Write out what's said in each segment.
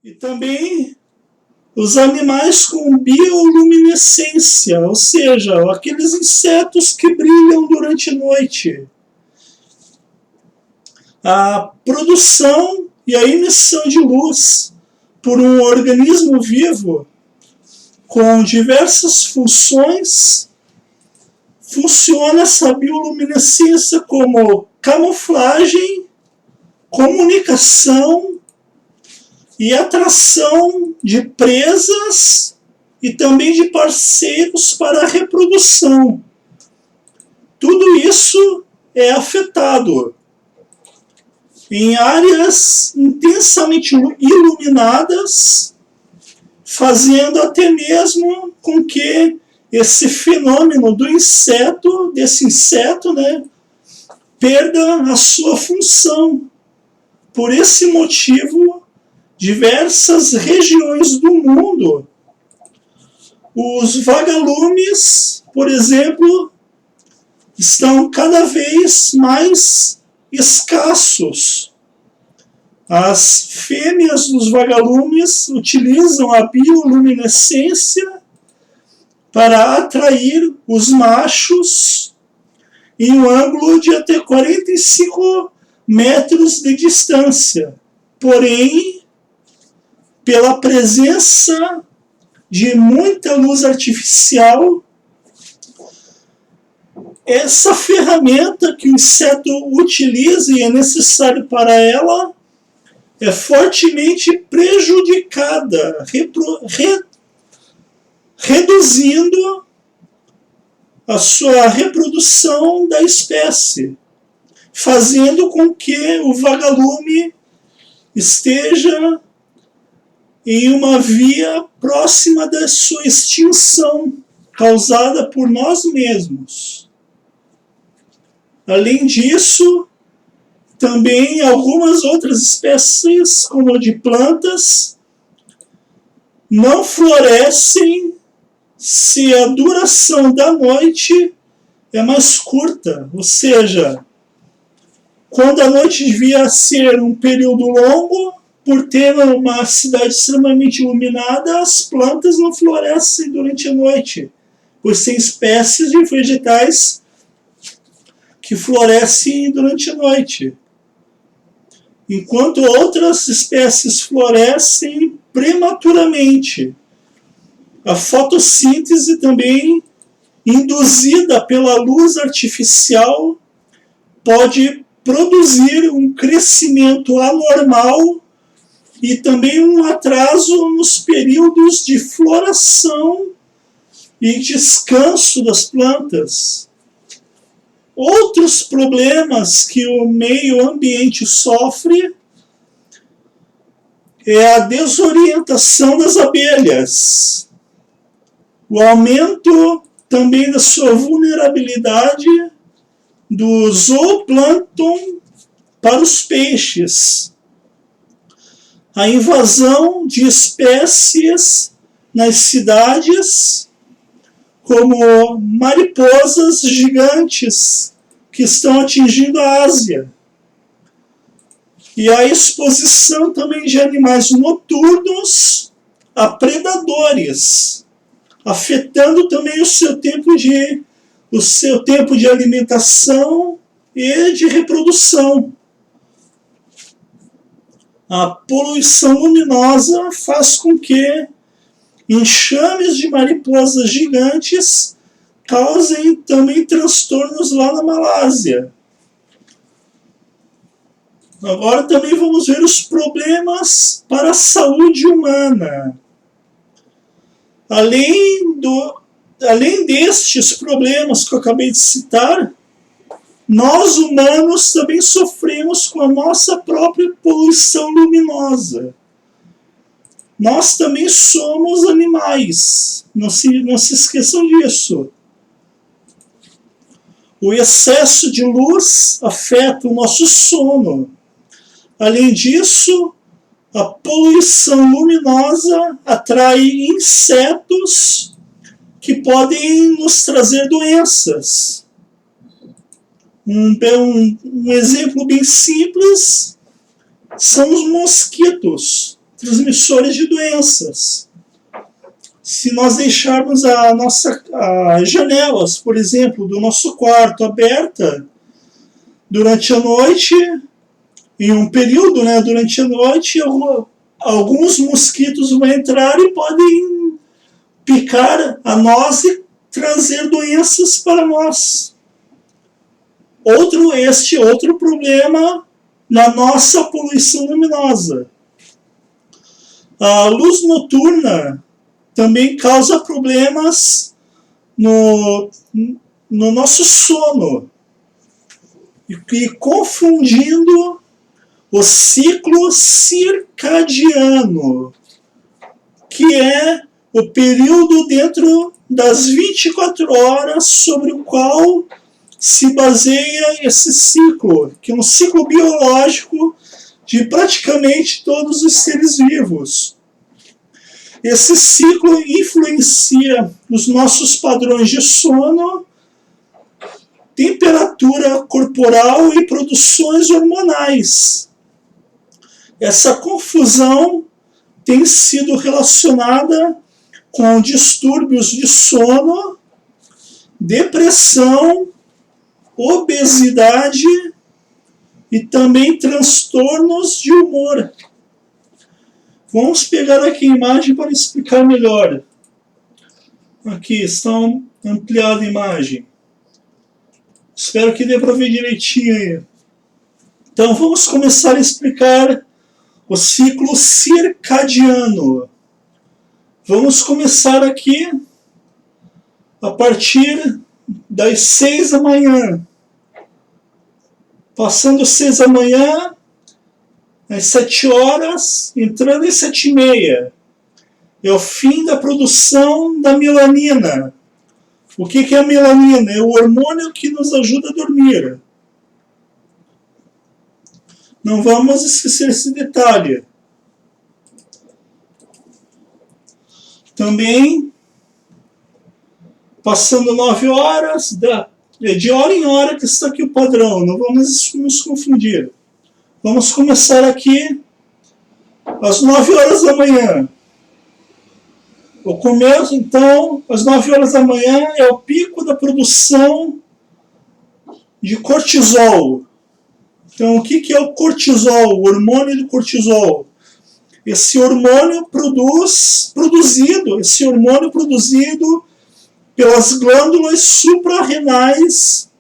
E também os animais com bioluminescência, ou seja, aqueles insetos que brilham durante a noite. A produção e a emissão de luz por um organismo vivo com diversas funções. Funciona essa bioluminescência como camuflagem, comunicação e atração de presas e também de parceiros para a reprodução. Tudo isso é afetado em áreas intensamente iluminadas, fazendo até mesmo com que esse fenômeno desse inseto, perda a sua função. Por esse motivo, diversas regiões do mundo, os vagalumes, por exemplo, estão cada vez mais escassos. As fêmeas dos vagalumes utilizam a bioluminescência para atrair os machos em um ângulo de até 45 metros de distância. Porém, pela presença de muita luz artificial, essa ferramenta que o inseto utiliza e é necessário para ela é fortemente prejudicada, reduzindo a sua reprodução da espécie, fazendo com que o vagalume esteja em uma via próxima da sua extinção, causada por nós mesmos. Além disso, também algumas outras espécies, como de plantas, não florescem se a duração da noite é mais curta, ou seja, quando a noite devia ser um período longo, por ter uma cidade extremamente iluminada, as plantas não florescem durante a noite, por ser espécies de vegetais que florescem durante a noite, enquanto outras espécies florescem prematuramente. A fotossíntese também, induzida pela luz artificial, pode produzir um crescimento anormal e também um atraso nos períodos de floração e descanso das plantas. Outros problemas que o meio ambiente sofre é a desorientação das abelhas, o aumento também da sua vulnerabilidade do zooplâncton para os peixes, a invasão de espécies nas cidades, como mariposas gigantes que estão atingindo a Ásia, e a exposição também de animais noturnos a predadores, afetando também o seu tempo de alimentação e de reprodução. A poluição luminosa faz com que enxames de mariposas gigantes causem também transtornos lá na Malásia. Agora também vamos ver os problemas para a saúde humana. Além destes problemas que eu acabei de citar, nós humanos também sofremos com a nossa própria poluição luminosa. Nós também somos animais, não se esqueçam disso. O excesso de luz afeta o nosso sono. Além disso, a poluição luminosa atrai insetos que podem nos trazer doenças. Um exemplo bem simples são os mosquitos. transmissores de doenças. Se nós deixarmos as janelas, por exemplo, do nosso quarto aberta durante a noite, em um período, né, durante a noite, alguns mosquitos vão entrar e podem picar a nós e trazer doenças para nós. Outro problema na nossa poluição luminosa. A luz noturna também causa problemas no nosso sono, e confundindo o ciclo circadiano, que é o período dentro das 24 horas sobre o qual se baseia esse ciclo, que é um ciclo biológico de praticamente todos os seres vivos. Esse ciclo influencia os nossos padrões de sono, temperatura corporal e produções hormonais. Essa confusão tem sido relacionada com distúrbios de sono, depressão, obesidade e também transtornos de humor. Vamos pegar aqui a imagem para explicar melhor. Aqui está ampliada a imagem. Espero que dê para ver direitinho aí. Então vamos começar a explicar o ciclo circadiano. Vamos começar aqui a partir das 6 da manhã. Passando 6 da manhã, às 7 horas, entrando às 7h30. É o fim da produção da melanina. O que é a melanina? É o hormônio que nos ajuda a dormir. Não vamos esquecer esse detalhe. Também, passando 9 horas, de hora em hora que está aqui o padrão, não vamos nos confundir. Vamos começar aqui às 9 horas da manhã. O começo, então, às 9 horas da manhã é o pico da produção de cortisol. Então, o que é o cortisol? O hormônio do cortisol. Esse hormônio produzido pelas glândulas suprarrenais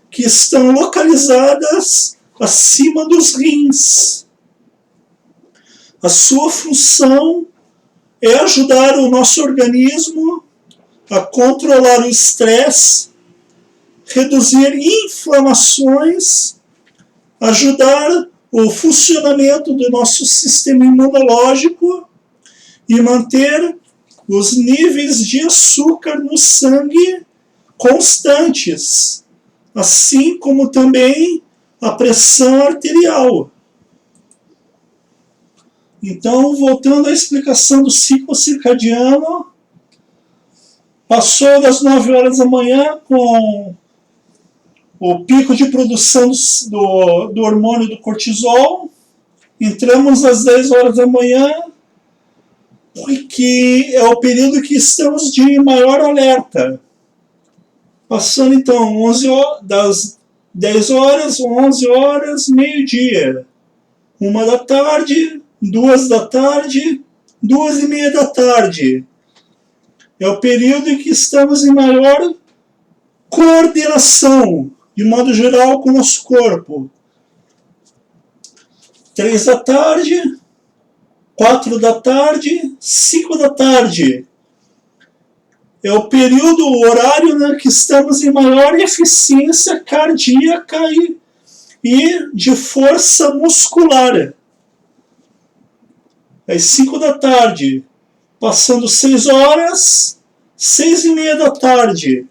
que estão localizadas acima dos rins. A sua função é ajudar o nosso organismo a controlar o estresse, reduzir inflamações, ajudar o funcionamento do nosso sistema imunológico e manter os níveis de açúcar no sangue constantes, assim como também a pressão arterial. Então, voltando à explicação do ciclo circadiano, passou das 9 horas da manhã com o pico de produção do hormônio do cortisol, entramos às 10 horas da manhã, que é o período que estamos de maior alerta. Passando então das 10 horas, 11 horas, meio-dia, 1 da tarde, 2 da tarde, 2h30 da tarde. É o período em que estamos em maior coordenação, de modo geral, com o nosso corpo. 3 da tarde, 4 da tarde, 5 da tarde. É o período, o horário, né, que estamos em maior eficiência cardíaca e de força muscular. Às 5 da tarde, passando 6 horas, 6h30 da tarde.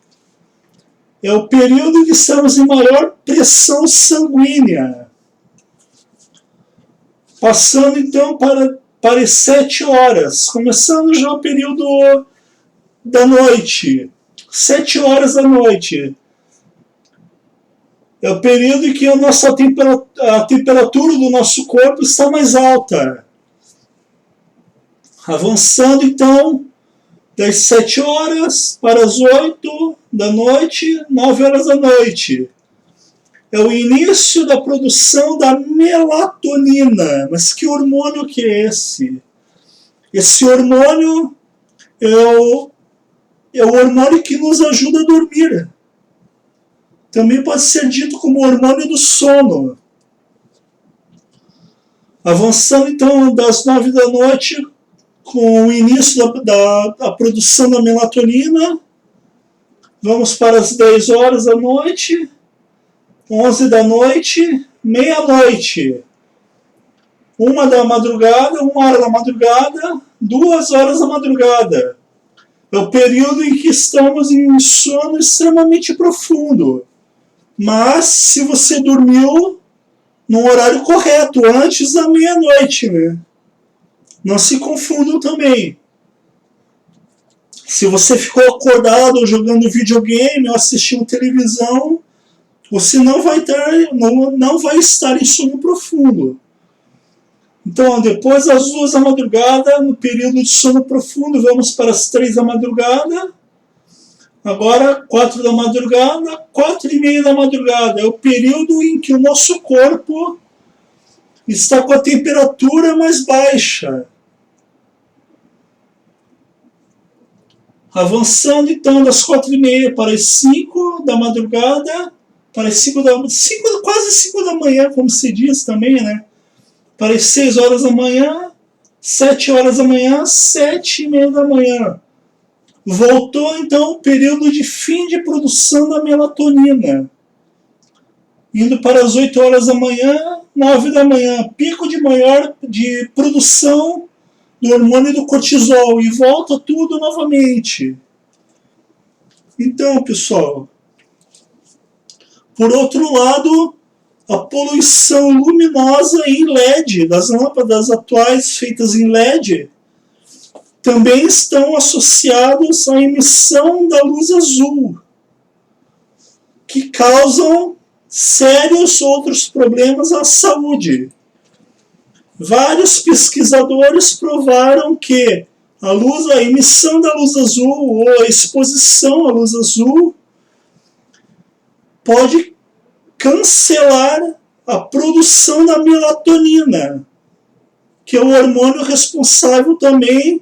É o período que estamos em maior pressão sanguínea. Passando então para as 7 horas, começando já o período da noite, 7 horas da noite. É o período em que a temperatura do nosso corpo está mais alta. Avançando então das 7 horas para as 8 da noite, 9 horas da noite. É o início da produção da melatonina. Mas que hormônio que é esse? Esse hormônio é o hormônio que nos ajuda a dormir. Também pode ser dito como hormônio do sono. Avançando então das 9 da noite, com o início da produção da melatonina, vamos para as 10 horas da noite, 11 da noite, meia-noite, 1 da madrugada, 1 hora da madrugada, 2 horas da madrugada. É o período em que estamos em um sono extremamente profundo. Mas se você dormiu no horário correto, antes da meia-noite, né? Não se confundam também. Se você ficou acordado jogando videogame ou assistindo televisão, você não vai estar em sono profundo. Então, depois das 2 da madrugada, no período de sono profundo, vamos para as 3 da madrugada. Agora, 4 da madrugada, 4:30 da madrugada. É o período em que o nosso corpo está com a temperatura mais baixa. Avançando então das 4:30 para as 5 da madrugada, para as quase 5 da manhã, como se diz também, né? Para as 6 horas da manhã, 7 horas da manhã, 7:30 da manhã. Voltou então o período de fim de produção da melatonina. Indo para as 8 horas da manhã, 9 da manhã, pico de produção do hormônio do cortisol, e volta tudo novamente. Então, pessoal, por outro lado, a poluição luminosa em LED, das lâmpadas atuais feitas em LED, também estão associados à emissão da luz azul, que causam sérios outros problemas à saúde. Vários pesquisadores provaram que a emissão da luz azul ou a exposição à luz azul pode cancelar a produção da melatonina, que é o hormônio responsável também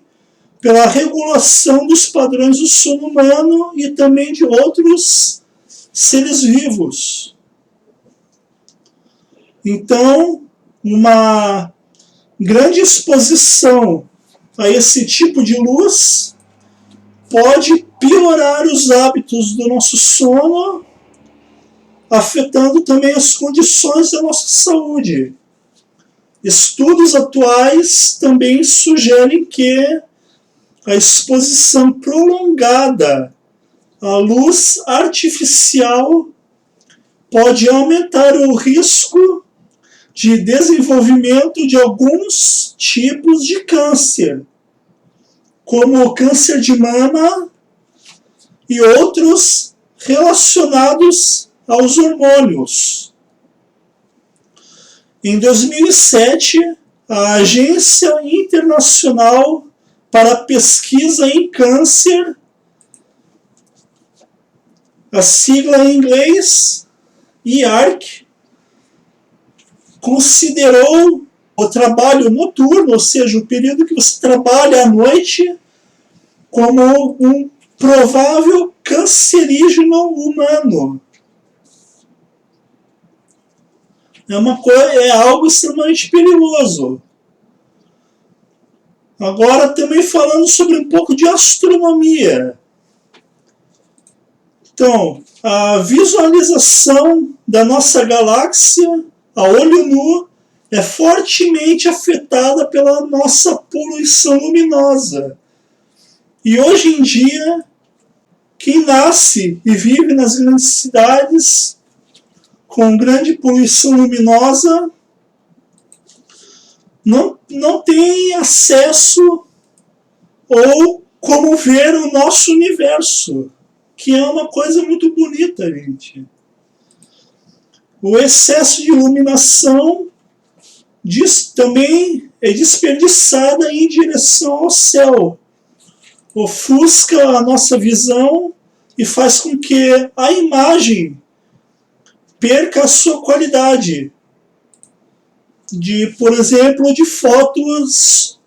pela regulação dos padrões do sono humano e também de outros seres vivos. Então, uma grande exposição a esse tipo de luz pode piorar os hábitos do nosso sono, afetando também as condições da nossa saúde. Estudos atuais também sugerem que a exposição prolongada à luz artificial pode aumentar o risco de desenvolvimento de alguns tipos de câncer, como o câncer de mama e outros relacionados aos hormônios. Em 2007, a Agência Internacional para a Pesquisa em Câncer, a sigla em inglês IARC, considerou o trabalho noturno, ou seja, o período que você trabalha à noite, como um provável cancerígeno humano. É algo extremamente perigoso. Agora também falando sobre um pouco de astronomia. Então, a visualização da nossa galáxia a olho nu é fortemente afetada pela nossa poluição luminosa. E hoje em dia, quem nasce e vive nas grandes cidades com grande poluição luminosa não tem acesso ou como ver o nosso universo, que é uma coisa muito bonita, gente. O excesso de iluminação também é desperdiçada em direção ao céu. Ofusca a nossa visão e faz com que a imagem perca a sua qualidade. Por exemplo, de fotos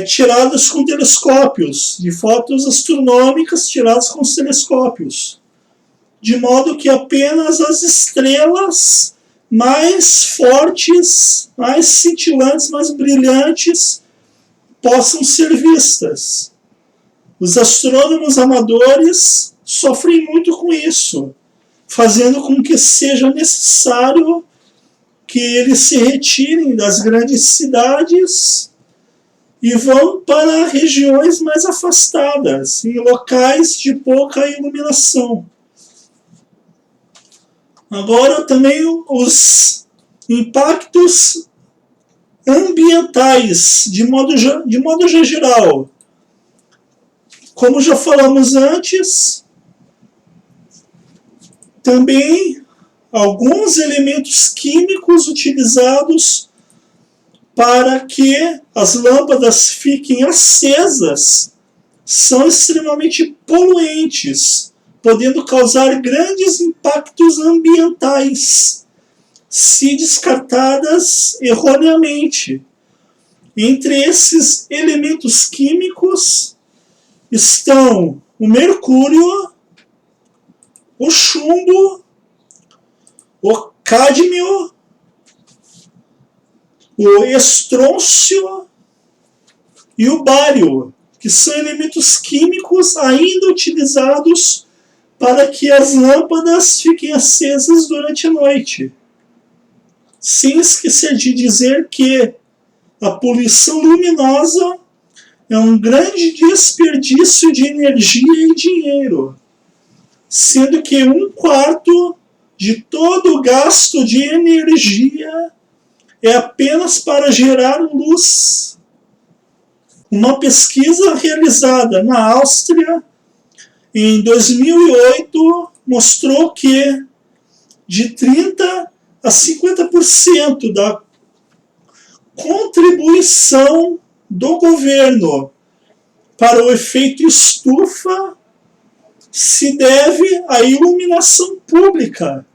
tiradas com telescópios, de fotos astronômicas tiradas com os telescópios, de modo que apenas as estrelas mais fortes, mais cintilantes, mais brilhantes possam ser vistas. Os astrônomos amadores sofrem muito com isso, fazendo com que seja necessário que eles se retirem das grandes cidades e vão para regiões mais afastadas, em locais de pouca iluminação. Agora também os impactos ambientais, de modo geral. Como já falamos antes, também alguns elementos químicos utilizados para que as lâmpadas fiquem acesas são extremamente poluentes, podendo causar grandes impactos ambientais, se descartadas erroneamente. Entre esses elementos químicos estão o mercúrio, o chumbo, o cádmio, o estrôncio e o bário, que são elementos químicos ainda utilizados para que as lâmpadas fiquem acesas durante a noite. Sem esquecer de dizer que a poluição luminosa é um grande desperdício de energia e dinheiro, sendo que 1/4 de todo o gasto de energia é apenas para gerar luz. Uma pesquisa realizada na Áustria em 2008 mostrou que de 30% a 50% da contribuição do governo para o efeito estufa se deve à iluminação pública,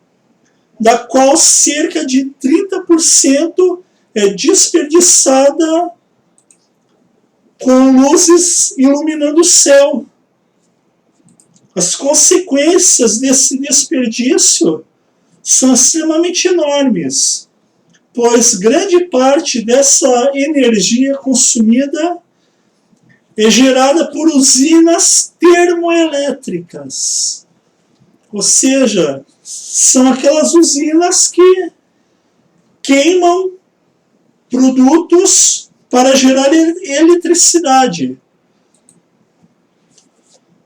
da qual cerca de 30% é desperdiçada com luzes iluminando o céu. As consequências desse desperdício são extremamente enormes, pois grande parte dessa energia consumida é gerada por usinas termoelétricas. Ou seja, são aquelas usinas que queimam produtos para gerar eletricidade,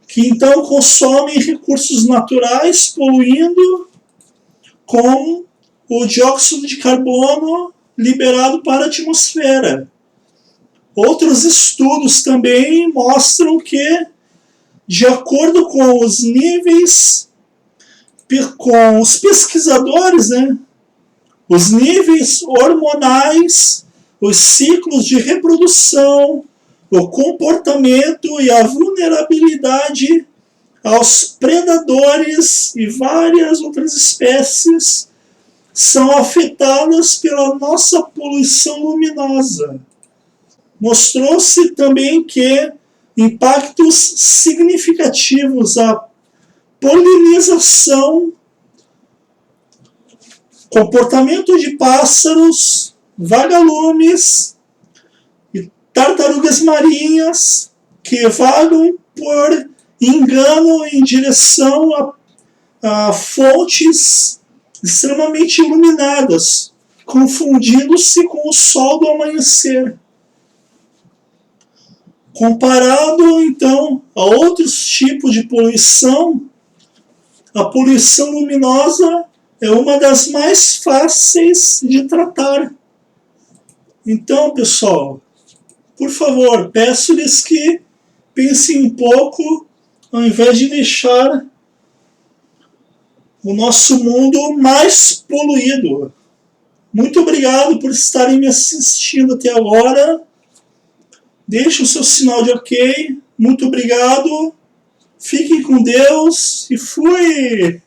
que então consomem recursos naturais, poluindo com o dióxido de carbono liberado para a atmosfera. Outros estudos também mostram que, de acordo com os níveis, com os pesquisadores, os níveis hormonais, os ciclos de reprodução, o comportamento e a vulnerabilidade aos predadores e várias outras espécies são afetadas pela nossa poluição luminosa. Mostrou-se também que impactos significativos à polinização, comportamento de pássaros, vagalumes e tartarugas marinhas que vagam por engano em direção a fontes extremamente iluminadas, confundindo-se com o sol do amanhecer. Comparado, então, a outros tipos de poluição, a poluição luminosa é uma das mais fáceis de tratar. Então, pessoal, por favor, peço-lhes que pensem um pouco, ao invés de deixar o nosso mundo mais poluído. Muito obrigado por estarem me assistindo até agora. Deixe o seu sinal de ok. Muito obrigado. Fiquem com Deus e fui!